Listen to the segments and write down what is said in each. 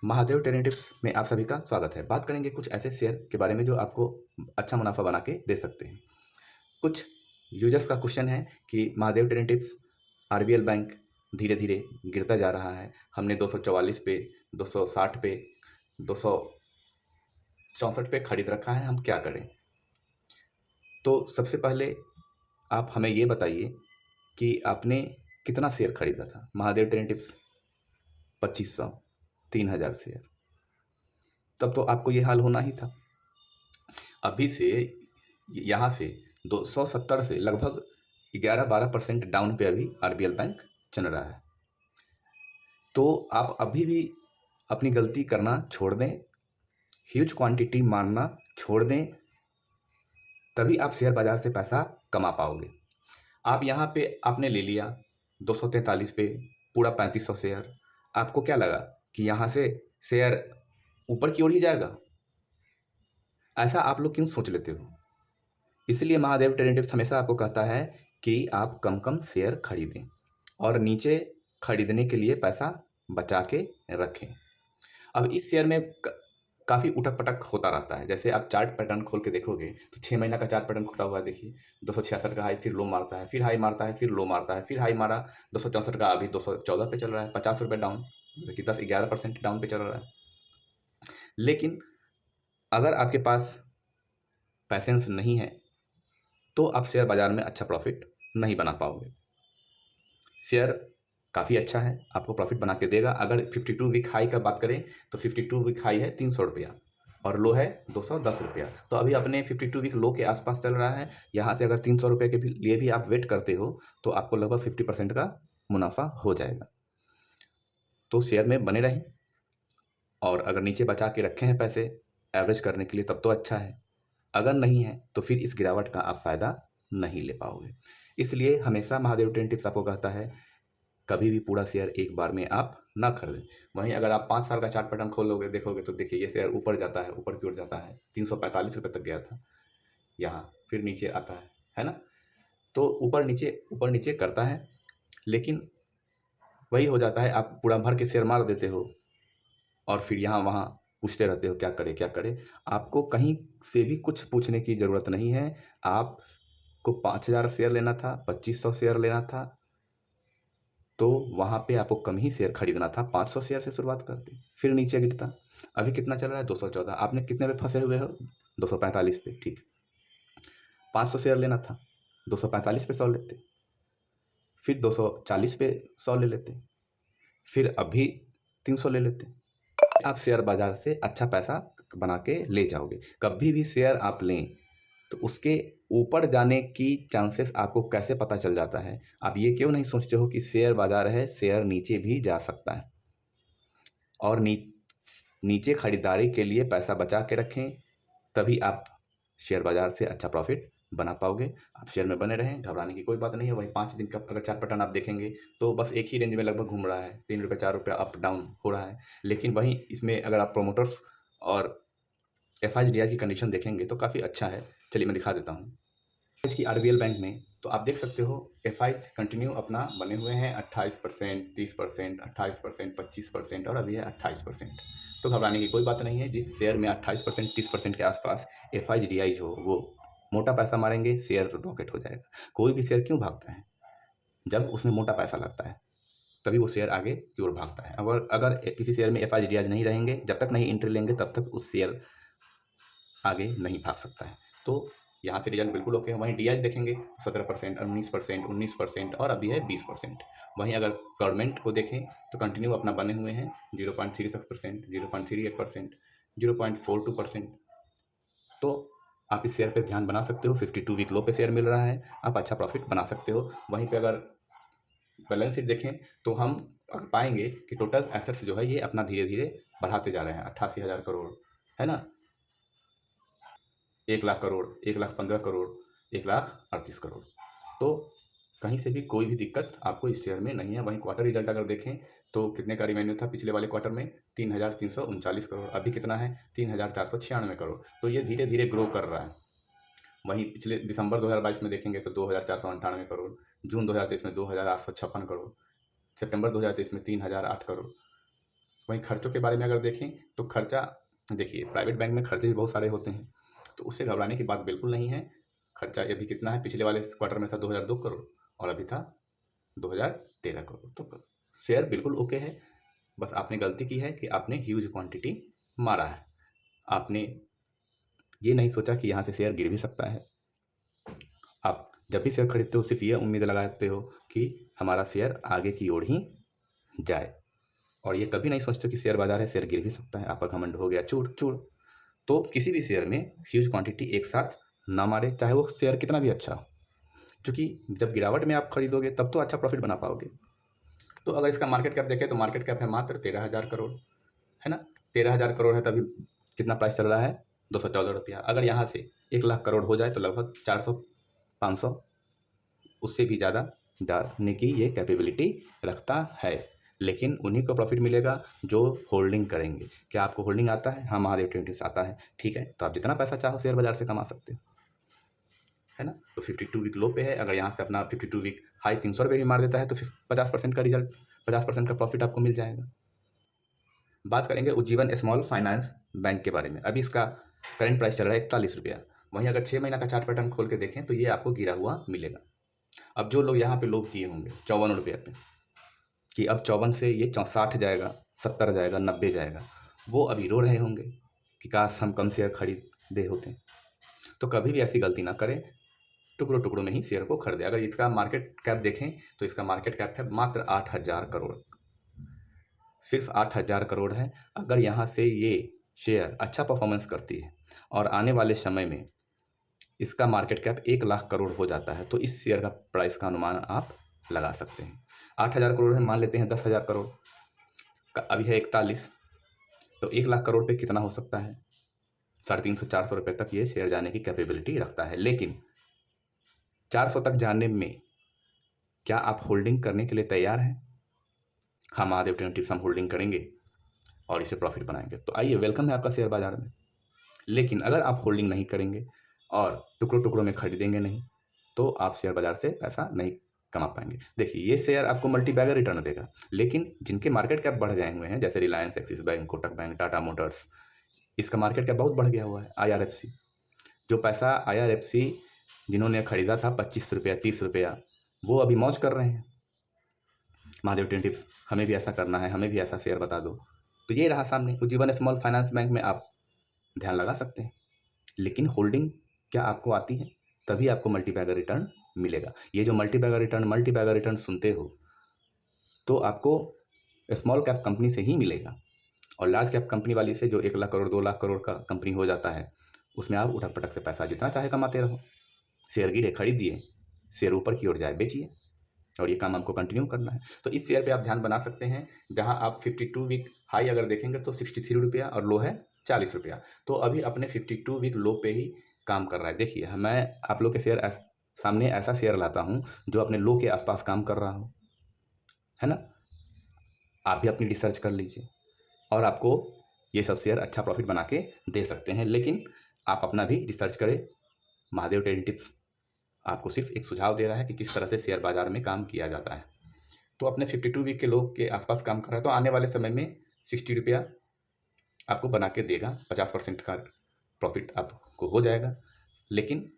महादेव टेरेटिव्स में आप सभी का स्वागत है। बात करेंगे कुछ ऐसे शेयर के बारे में जो आपको अच्छा मुनाफा बना के दे सकते हैं। कुछ यूजर्स का क्वेश्चन है कि महादेव टेरेटिव्स आरबीएल बैंक धीरे धीरे गिरता जा रहा है। हमने 244 पे, 260 पे, 264 पे खरीद रखा है, हम क्या करें? तो सबसे पहले आप हमें ये बताइए कि आपने कितना शेयर खरीदा था। महादेव टेरेटिव्स 2500, 3000 शेयर, तब तो आपको ये हाल होना ही था। अभी से यहाँ से 270 से लगभग 11-12% डाउन पे अभी आरबीएल बैंक चल रहा है। तो आप अभी भी अपनी गलती करना छोड़ दें, ह्यूज क्वांटिटी मारना छोड़ दें, तभी आप शेयर बाजार से पैसा कमा पाओगे। आप यहाँ पे आपने ले लिया 243 पे पूरा 3500 शेयर। आपको क्या लगा कि यहाँ से शेयर ऊपर की ओर ही जाएगा? ऐसा आप लोग क्यों सोच लेते हो? इसलिए महादेव टेरेटिव्स हमेशा आपको कहता है कि आप कम कम शेयर खरीदें और नीचे खरीदने के लिए पैसा बचा के रखें। अब इस शेयर में काफ़ी उठक पटक होता रहता है। जैसे आप चार्ट पैटर्न खोल के देखोगे तो 6 महीना का चार्ट पैटर्न खुला हुआ है, देखिए 266 का हाई, फिर लो मारता है, फिर हाई मारता है, फिर लो मारता है, फिर हाई मारा 264 का, अभी 214 पे चल रहा है, 50 रुपये डाउन, देखिए 10-11% डाउन पे चल रहा है। लेकिन अगर आपके पास पैसेंस नहीं है तो आप शेयर बाजार में अच्छा प्रॉफिट नहीं बना पाओगे। शेयर काफ़ी अच्छा है, आपको प्रॉफिट बना के देगा। अगर 52 वीक हाई का बात करें तो 52 वीक हाई है 300 रुपया और लो है 210 रुपया। तो अभी अपने 52 वीक लो के आसपास चल रहा है। यहाँ से अगर 300 रुपये के लिए भी आप वेट करते हो तो आपको लगभग 50% का मुनाफा हो जाएगा। तो शेयर में बने रहें और अगर नीचे बचा के रखे हैं पैसे एवरेज करने के लिए तब तो अच्छा है, अगर नहीं है तो फिर इस गिरावट का आप फ़ायदा नहीं ले पाओगे। इसलिए हमेशा महादेव टेरेटिव्स आपको कहता है कभी भी पूरा शेयर एक बार में आप ना खरीदें। वहीं अगर आप 5 साल का चार्ट पैटर्न खोलोगे देखोगे तो देखिए ये शेयर ऊपर जाता है, ऊपर की ओर जाता है, 345 रुपये तक गया था, यहाँ फिर नीचे आता है ना? तो ऊपर नीचे करता है, लेकिन वही हो जाता है, आप पूरा भर के शेयर मार देते हो और फिर यहाँ वहाँ पूछते रहते हो क्या करें क्या करें। आपको कहीं से भी कुछ पूछने की ज़रूरत नहीं है। आपको 5000 शेयर लेना था, 2500 शेयर लेना था, तो वहाँ पे आपको कम ही शेयर खरीदना था। 500 शेयर से शुरुआत करते, फिर नीचे गिरता। अभी कितना चल रहा है? 214। आपने कितने पे फंसे हुए हो? 245 पे, ठीक। 500 शेयर लेना था, 245 पे 100 लेते, फिर 240 पे 100 ले लेते, फिर अभी 300 ले लेते। आप शेयर बाजार से अच्छा पैसा बना के ले जाओगे। कभी भी शेयर आप लें तो उसके ऊपर जाने की चांसेस आपको कैसे पता चल जाता है? आप ये क्यों नहीं सोचते हो कि शेयर बाजार है, शेयर नीचे भी जा सकता है और नीचे खरीदारी के लिए पैसा बचा के रखें, तभी आप शेयर बाजार से अच्छा प्रॉफिट बना पाओगे। आप शेयर में बने रहें, घबराने की कोई बात नहीं है। वही 5 दिन का अगर चार्ट पैटर्न आप देखेंगे तो बस एक ही रेंज में लगभग घूम रहा है, 3 रुपये 4 रुपये अप डाउन हो रहा है। लेकिन वहीं इसमें अगर आप प्रोमोटर्स और एफआईजीडीआई की कंडीशन देखेंगे तो काफ़ी अच्छा है। चलिए मैं दिखा देता हूँ। की आरबीएल बैंक में तो आप देख सकते हो एफआईज कंटिन्यू अपना बने हुए हैं 28%, 30%, 28%, 25% और अभी है 28%। तो घबराने की कोई बात नहीं है। जिस शेयर में 28%, 30% के आसपास एफआईजीडीआईज हो वो मोटा पैसा मारेंगे, शेयर रॉकेट हो जाएगा। कोई भी शेयर क्यों भागता है? जब उसमें मोटा पैसा लगता है तभी वो शेयर आगे की ओर भागता है। अगर किसी शेयर में एफआईजीडीआईज नहीं रहेंगे, जब तक नहीं एंट्री लेंगे तब तक उस शेयर आगे नहीं भाग सकता है। तो यहाँ से रिजल्ट बिल्कुल ओके है। वहीं डीआई देखेंगे 17%, 19% और अभी है 20%। वहीं अगर गवर्नमेंट को देखें तो कंटिन्यू अपना बने हुए हैं 0.36%, 0.38%, 0.42%। तो आप इस शेयर पे ध्यान बना सकते हो। 52 वीक लो पे शेयर मिल रहा है, आप अच्छा प्रॉफिट बना सकते हो। वहीं पे अगर बैलेंस शीट देखें तो हम पाएंगे कि टोटल एसेट्स जो है ये अपना धीरे धीरे बढ़ाते जा रहे हैं। 88,000 करोड़ है ना, 1,00,000 करोड़, 1,15,000 करोड़, 1,38,000 करोड़। तो कहीं से भी कोई भी दिक्कत आपको इस शेयर में नहीं है। वहीं क्वार्टर रिजल्ट अगर देखें तो कितने का रिवेन्यू था पिछले वाले क्वार्टर में? 3,339 करोड़। अभी कितना है? 3,496 करोड़। तो ये धीरे धीरे ग्रो कर रहा है। वहीं पिछले दिसंबर 2022 में देखेंगे तो 2,498 करोड़, जून 2023 में 2,856 करोड़, सितंबर 2023 में 3,008 करोड़। वहीं खर्चों के बारे में अगर देखें तो खर्चा, देखिए प्राइवेट बैंक में खर्चे भी बहुत सारे होते हैं, तो उससे घबराने की बात बिल्कुल नहीं है। खर्चा अभी कितना है, पिछले वाले क्वार्टर में था 2002 करोड़ और अभी था 2013 करोड़, तो शेयर बिल्कुल ओके है। बस आपने गलती की है कि आपने ह्यूज क्वांटिटी मारा है। आपने ये नहीं सोचा कि यहाँ से शेयर गिर भी सकता है। आप जब भी शेयर खरीदते हो सिर्फ ये उम्मीद लगाते हो कि हमारा शेयर आगे की ओर ही जाए, और ये कभी नहीं सोचते कि शेयर बाजार है, शेयर गिर भी सकता है, आपका घमंड हो गया चूर चूर। तो किसी भी शेयर में ह्यूज क्वांटिटी एक साथ ना मारे, चाहे वो शेयर कितना भी अच्छा हो, क्योंकि जब गिरावट में आप खरीदोगे तब तो अच्छा प्रॉफिट बना पाओगे। तो अगर इसका मार्केट कैप देखें तो मार्केट कैप है मात्र 13,000 करोड़, है ना। 13,000 करोड़ है, तभी कितना प्राइस चल रहा है, 214 रुपया। अगर यहाँ से 1 लाख करोड़ हो जाए तो लगभग 400 500 उससे भी ज़्यादा जाने की ये कैपेबिलिटी रखता है। लेकिन उन्हीं को प्रॉफिट मिलेगा जो होल्डिंग करेंगे। क्या आपको होल्डिंग आता है? हाँ, महादेव ट्रेडिंग्स आता है, ठीक है, तो आप जितना पैसा चाहो शेयर बाजार से कमा सकते हो, है ना। तो 52 वीक लो पे है, अगर यहाँ से अपना 52 वीक हाई 300 रुपये भी मार देता है तो 50% का रिजल्ट, 50% का प्रॉफिट आपको मिल जाएगा। बात करेंगे उज्जीवन स्मॉल फाइनेंस बैंक के बारे में। अभी इसका करंट प्राइस चल रहा है 41 रुपया। वहीं अगर 6 महीना का चार्ट पैटर्न खोल के देखें तो ये आपको गिरा हुआ मिलेगा। अब जो लोग यहाँ पे लोभ किए होंगे 54 रुपये पे कि अब 54 से ये 60 जाएगा, 70 जाएगा, 90 जाएगा, वो अभी रो रहे होंगे कि काश हम कम शेयर खरीदे होते। तो कभी भी ऐसी गलती ना करें, टुकड़ों टुकड़ों में ही शेयर को खरीदें। अगर इसका मार्केट कैप देखें तो इसका मार्केट कैप है मात्र 8,000 करोड़, सिर्फ 8,000 करोड़ है। अगर यहाँ से ये शेयर अच्छा परफॉर्मेंस करती है और आने वाले समय में इसका मार्केट कैप 1 लाख करोड़ हो जाता है तो इस शेयर का प्राइस का अनुमान आप लगा सकते हैं। 8,000 करोड़ है, मान लेते हैं 10,000 करोड़ का अभी है 41, तो 1 लाख करोड़ पे कितना हो सकता है, 350-400 रुपये तक ये शेयर जाने की कैपेबिलिटी रखता है। लेकिन 400 तक जाने में क्या आप होल्डिंग करने के लिए तैयार हैं? हाँ, महादेव ट्रेडिंग्स हम होल्डिंग करेंगे और इसे प्रॉफिट बनाएंगे, तो आइए, वेलकम है आपका शेयर बाजार में। लेकिन अगर आप होल्डिंग नहीं करेंगे और टुकड़ों टुकड़ों में खरीदेंगे नहीं तो आप शेयर बाजार से पैसा नहीं कमा पाएंगे। देखिए, ये शेयर आपको मल्टी बैगर रिटर्न देगा, लेकिन जिनके मार्केट कैप बढ़ गए हुए हैं जैसे Reliance, axis bank, Kotak bank, Tata Motors, इसका मार्केट कैप बहुत बढ़ गया हुआ है। IRFC, जो पैसा IRFC जिन्होंने खरीदा था 25 रुपया 30 रुपया, वो अभी मौज कर रहे हैं। महादेव टेन टिप्स, हमें भी ऐसा करना है, हमें भी ऐसा शेयर बता दो। तो ये रहा सामने उज्जीवन स्मॉल फाइनेंस बैंक में आप ध्यान लगा सकते हैं। लेकिन होल्डिंग क्या आपको आती है? तभी आपको मल्टी बैगर रिटर्न मिलेगा। ये जो मल्टी बैगर रिटर्न सुनते हो तो आपको स्मॉल कैप कंपनी से ही मिलेगा, और लार्ज कैप कंपनी वाली से जो 1 लाख करोड़ 2 लाख करोड़ का कंपनी हो जाता है उसमें आप उठक पटक से पैसा जितना चाहे कमाते रहो। शेयर गिरे खरीदिए, शेयर ऊपर की ओर जाए बेचिए, और ये काम आपको कंटिन्यू करना है। तो इस शेयर पे आप ध्यान बना सकते हैं, जहां आप 52 वीक हाई अगर देखेंगे तो 63 रुपया और लो है 40 रुपया। तो अभी अपने 52 वीक लो पे ही काम कर रहा है। देखिए, मैं आप लोग के शेयर सामने ऐसा शेयर लाता हूं जो अपने लो के आसपास काम कर रहा हो, है ना। आप भी अपनी रिसर्च कर लीजिए और आपको ये सब शेयर अच्छा प्रॉफिट बना के दे सकते हैं। लेकिन आप अपना भी रिसर्च करें। महादेव ट्रेडिंग टिप्स आपको सिर्फ एक सुझाव दे रहा है कि किस तरह से शेयर बाजार में काम किया जाता है। तो अपने 52 वीक के लोग के आसपास काम कर रहा है, तो आने वाले समय में 60 रुपया आपको बना के देगा, 50% का प्रॉफिट आपको हो जाएगा। लेकिन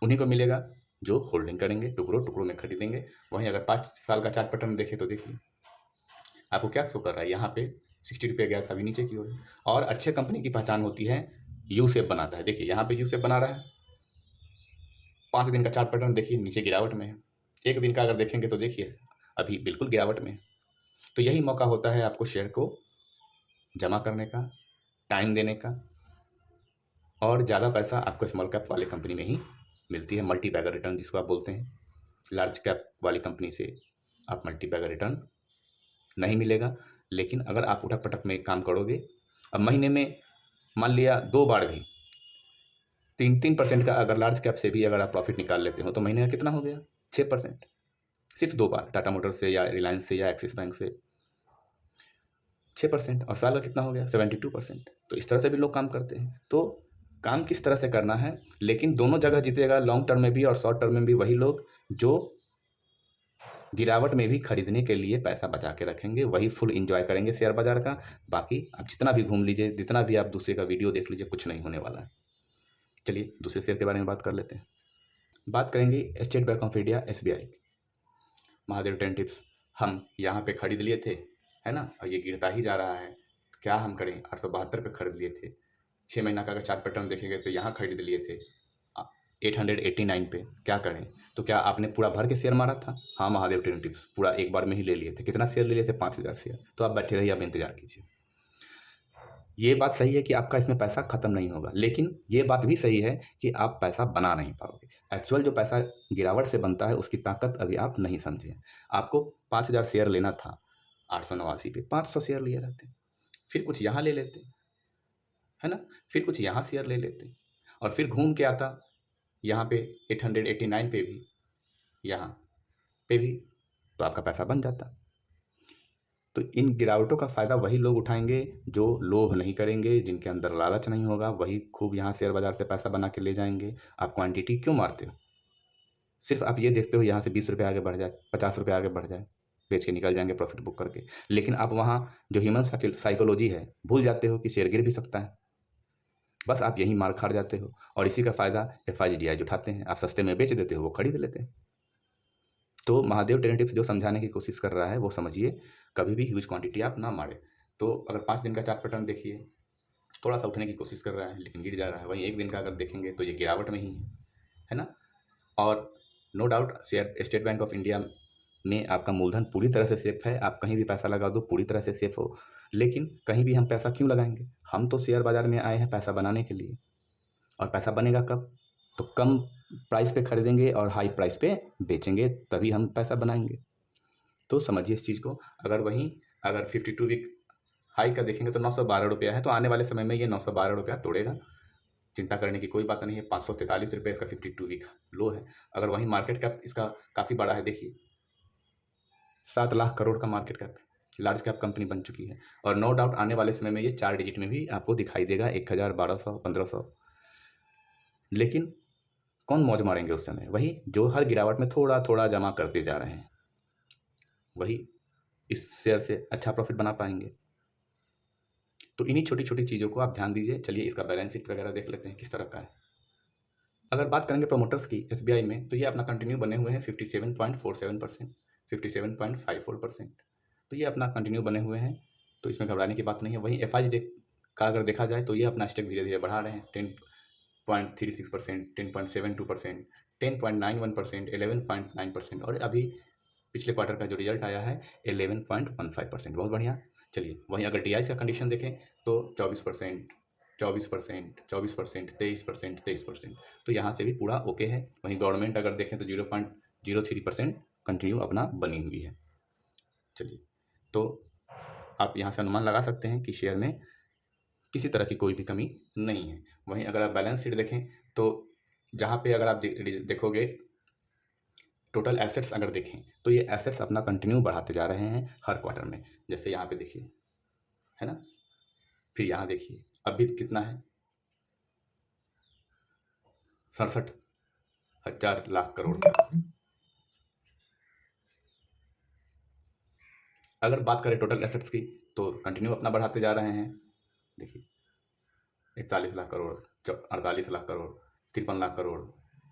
उन्हीं को मिलेगा जो होल्डिंग करेंगे, टुकड़ों टुकड़ों में खरीदेंगे। वहीं अगर 5 साल का चार्ट पैटर्न देखें तो देखिए आपको क्या शो कर रहा है, यहाँ पे 60 रुपये गया था, अभी नीचे की ओर। और अच्छे कंपनी की पहचान होती है यू शेप बनाता है। देखिए, यहाँ पे यू शेप बना रहा है। 5 दिन का चार्ट पैटर्न देखिए, नीचे गिरावट में है। 1 दिन का अगर देखेंगे तो देखिए अभी बिल्कुल गिरावट में है। तो यही मौका होता है आपको शेयर को जमा करने का, टाइम देने का, और ज़्यादा पैसा आपको स्मॉल कैप वाले कंपनी में ही मिलती है। मल्टी बैगर रिटर्न जिसको आप बोलते हैं। लार्ज कैप वाली कंपनी से आप मल्टी बैगर रिटर्न नहीं मिलेगा। लेकिन अगर आप उठक पटक में काम करोगे, अब महीने में मान लिया 2 बार भी 3% का अगर लार्ज कैप से भी अगर आप प्रॉफिट निकाल लेते हो तो महीने का कितना हो गया, 6%। सिर्फ 2 बार टाटा मोटर्स से या रिलायंस से या एक्सिस बैंक से 6%, और साल का कितना हो गया, 72%। तो इस तरह से भी लोग काम करते हैं। तो काम किस तरह से करना है, लेकिन दोनों जगह जीतेगा, लॉन्ग टर्म में भी और शॉर्ट टर्म में भी वही लोग जो गिरावट में भी खरीदने के लिए पैसा बचा के रखेंगे, वही फुल एंजॉय करेंगे शेयर बाजार का। बाकी आप जितना भी घूम लीजिए, जितना भी आप दूसरे का वीडियो देख लीजिए, कुछ नहीं होने वाला है। चलिए दूसरे शेयर के बारे में बात कर लेते हैं। बात करेंगे state Bank of India SBI। Mahadev trend tips हम यहाँ पे खरीद लिए थे, है ना, और ये गिरता ही जा रहा है। तो क्या हम करें? 872 पे खरीद लिए थे। 6 महीना का अगर चार्ट पैटर्न देखेंगे तो यहाँ खरीद लिए थे 889 पे। क्या करें? तो क्या आपने पूरा भर के शेयर मारा था? हाँ, महादेव ट्रेंड टिप्स पूरा एक बार में ही ले लिए थे। कितना शेयर ले लिए थे? 5000 शेयर। तो आप बैठे रहिए, आप इंतजार कीजिए। ये बात सही है कि आपका इसमें पैसा खत्म नहीं होगा, लेकिन ये बात भी सही है कि आप पैसा बना नहीं पाओगे। एक्चुअल जो पैसा गिरावट से बनता है उसकी ताकत अभी आप नहीं समझे। आपको 5000 शेयर लेना था 889 पे, 500 शेयर लिए रहते, फिर कुछ यहाँ ले लेते, है ना, फिर कुछ यहाँ शेयर ले लेते, और फिर घूम के आता यहाँ पे 889 पे भी, यहाँ पे भी, तो आपका पैसा बन जाता। तो इन गिरावटों का फ़ायदा वही लोग उठाएंगे जो लोभ नहीं करेंगे, जिनके अंदर लालच नहीं होगा, वही खूब यहाँ शेयर बाजार से पैसा बना के ले जाएंगे। आप क्वांटिटी क्यों मारते हो? सिर्फ आप ये देखते हो यहाँ से 20 रुपये आगे बढ़ जाए, 50 रुपये आगे बढ़ जाए, बेच के निकल जाएंगे प्रॉफिट बुक करके। लेकिन आप वहाँ जो ह्यूमन साइकोलॉजी है भूल जाते हो कि शेयर गिर भी सकता है। बस आप यही मार खा जाते हो, और इसी का फ़ायदा FIGDI उठाते हैं। आप सस्ते में बेच देते हो, वो खरीद लेते हैं। तो महादेव ट्रेंड टिप्स जो समझाने की कोशिश कर रहा है वो समझिए, कभी भी ह्यूज क्वांटिटी आप ना मारे। तो अगर 5 दिन का चार्ट पैटर्न देखिए, थोड़ा सा उठने की कोशिश कर रहा है लेकिन गिर जा रहा है। वहीं 1 दिन का अगर देखेंगे तो ये गिरावट में ही है ना। और no doubt share State Bank of India में आपका मूलधन पूरी तरह से सेफ है। आप कहीं भी पैसा लगा दो, पूरी तरह से सेफ हो। लेकिन कहीं भी हम पैसा क्यों लगाएंगे? हम तो शेयर बाजार में आए हैं पैसा बनाने के लिए। और पैसा बनेगा कब? तो कम प्राइस पे खरीदेंगे और हाई प्राइस पे बेचेंगे, तभी हम पैसा बनाएंगे। तो समझिए इस चीज़ को। अगर 52 वीक हाई का देखेंगे तो 912 रुपया है, तो आने वाले समय में ये 912 रुपया तोड़ेगा। चिंता करने की कोई बात नहीं है। 543 रुपये इसका 52 वीक लो है। अगर वहीं मार्केट कैप इसका काफ़ी बड़ा है, देखिए 7 लाख करोड़ का market cap, large cap company बन चुकी है। और नो डाउट आने वाले समय में ये 4 डिजिट में भी आपको दिखाई देगा, 1000, 1200, 1500। लेकिन कौन मौज मारेंगे उस समय? वही जो हर गिरावट में थोड़ा थोड़ा जमा करते जा रहे हैं, वही इस शेयर से अच्छा प्रॉफिट बना पाएंगे। तो इन्हीं छोटी छोटी चीज़ों को आप ध्यान दीजिए। चलिए इसका बैलेंस शीट वगैरह देख लेते हैं किस तरह का है। अगर बात करेंगे प्रोमोटर्स की SBI में, तो ये अपना कंटिन्यू बने हुए हैं 57.47%, 57.54%। तो ये अपना कंटिन्यू बने हुए हैं, तो इसमें घबराने की बात नहीं है। वहीं FIGDI का अगर देखा जाए तो ये अपना स्टेक धीरे धीरे बढ़ा रहे हैं, 10.36%, 10.72%, 10.91%, 11.9%, और अभी पिछले क्वार्टर का जो रिजल्ट आया है 11.15%। बहुत बढ़िया। चलिए वहीं अगर DIs का कंडीशन देखें तो 24%, 24%, 24%, 23%, 23%। तो यहाँ से भी पूरा ओके है। वहीं गवर्नमेंट अगर देखें तो 0.03% कंटिन्यू अपना बनी हुई है। चलिए, तो आप यहाँ से अनुमान लगा सकते हैं कि शेयर में किसी तरह की कोई भी कमी नहीं है। वहीं अगर आप बैलेंस शीट देखें तो जहाँ पे अगर आप देखोगे टोटल एसेट्स अगर देखें तो ये एसेट्स अपना कंटिन्यू बढ़ाते जा रहे हैं हर क्वार्टर में। जैसे यहाँ पे देखिए, है ना, फिर यहाँ देखिए अभी कितना है, 67,000 लाख करोड़ का। अगर बात करें टोटल एसेट्स की तो कंटिन्यू अपना बढ़ाते जा रहे हैं। देखिए 41 लाख करोड़, 48 लाख करोड़, 53 लाख करोड़,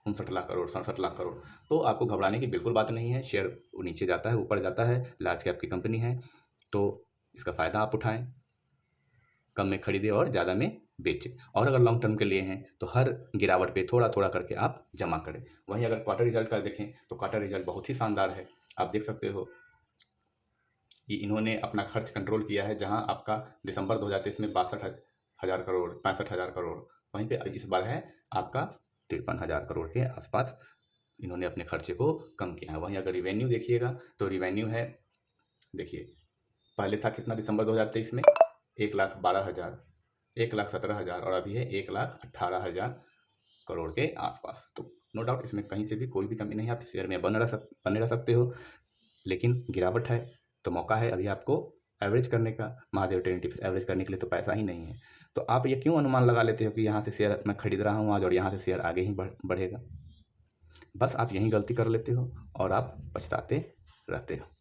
59 लाख करोड़, 67 लाख करोड़। तो आपको घबराने की बिल्कुल बात नहीं है। शेयर नीचे जाता है, ऊपर जाता है, लार्ज कैप की कंपनी है, तो इसका फ़ायदा आप उठाएं, कम में खरीदें और ज़्यादा में बेचें। और अगर लॉन्ग टर्म के लिए हैं तो हर गिरावट पे थोड़ा थोड़ा करके आप जमा करें। वहीं अगर क्वार्टर रिजल्ट का देखें तो क्वार्टर रिजल्ट बहुत ही शानदार है। आप देख सकते हो कि इन्होंने अपना खर्च कंट्रोल किया है। जहां आपका दिसंबर 2023 में 62,000 करोड़, 65,000 करोड़, वहीं पे इस बार है आपका 53,000 करोड़ के आसपास इन्होंने अपने खर्चे को कम किया है। वहीं अगर रिवेन्यू देखिएगा तो रिवेन्यू है, देखिए पहले था कितना दिसंबर 2023 में 1,12,000, 1,17,000, और अभी है 1,18,000 करोड़ के आसपास। तो नो डाउट इसमें कहीं से भी कोई भी कमी नहीं है। आप शेयर में बने रह सकते हो, लेकिन गिरावट है तो मौका है अभी आपको एवरेज करने का। महादेव ट्रेंड टिप्स एवरेज करने के लिए तो पैसा ही नहीं है। तो आप ये क्यों अनुमान लगा लेते हो कि यहाँ से शेयर मैं खरीद रहा हूँ आज और यहाँ से शेयर आगे ही बढ़ेगा? बस आप यही गलती कर लेते हो और आप पछताते रहते हो।